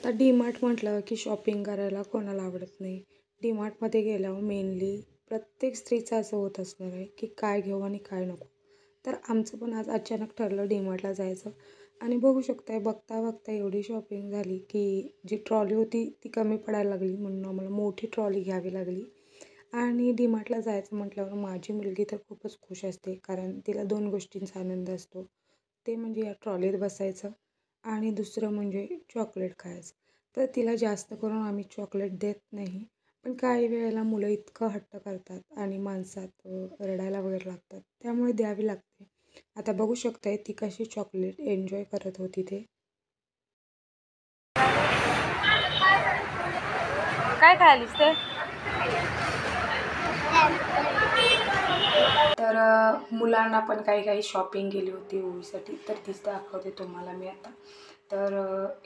आता डी-मार्ट म्हटलं की शॉपिंग करायला कोणाला आवडत नाही. डी-मार्टमध्ये गेल्यावर मेनली प्रत्येक स्त्रीचं असं होत असणार आहे की काय घेऊ आणि काय नको. तर आमचं पण आज अचानक ठरलं डी-मार्टला जायचं आणि बघू शकताय बघता बघता एवढी शॉपिंग झाली की जी ट्रॉली होती ती कमी पडायला लागली, म्हणून आम्हाला मोठी ट्रॉली घ्यावी लागली. आणि डी-मार्टला जायचं म्हटल्यावर माझी मुलगी तर खूपच खुश असते, कारण तिला 2 गोष्टींचा आनंद असतो. ते म्हणजे या ट्रॉलीत बसायचं आणि दुसरं म्हणजे चॉकलेट खायचं. तर तिला जास्त करून आम्ही चॉकलेट देत नाही. पण काही वेळेला मुलं इतकं हट्ट करतात आणि माणसात रडायला वगैरे लागतात, त्यामुळे द्यावी लागते. आता बघू शकताय ती कशी चॉकलेट एन्जॉय करत होती ते. काय खालीस ते? तर मुलांना पण काही शॉपिंग केली होती होळीसाठी, तर तीच दाखवते तुम्हाला मी आता. तर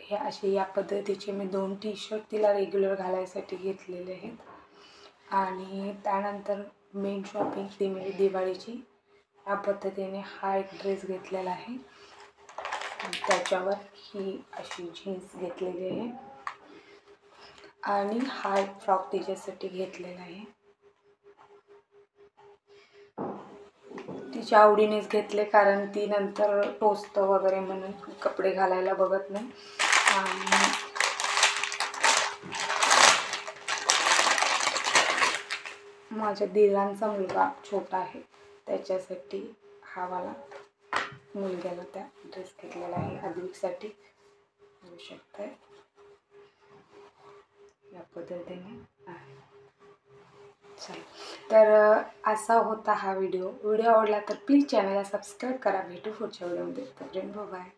हे असे या पद्धतीचे मी 2 टी-शर्ट तिला रेग्युलर घालायसाठी घेतलेले आहेत आणि त्यानंतर मेन शॉपिंग ती म्हणजे दिवाळीची. या पद्धतीने हा एक ड्रेस घेतलेला आहे, त्याच्यावर ही अशी जीन्स घेतलेली आहे आणि हा एक फ्रॉक तिच्यासाठी घेतलेला आहे. तिच्या आवडीनेच घेतले, कारण ती नंतर टोचतं वगैरे म्हणून कपडे घालायला बघत नाही. आणि माझ्या दिरांचा मुलगा छोटा आहे, त्याच्यासाठी हा वाला मुलग्याला त्या ड्रेस घेतलेला आहे अद्विकसाठी. बघू शकताय या पद्धतीने आहे. चला, तर असा होता हा व्हिडिओ आवडला तर प्लीज चॅनलला सबस्क्राईब करा. भेटू पुढच्या व्हिडिओमध्ये. तोपर्यंत बाय.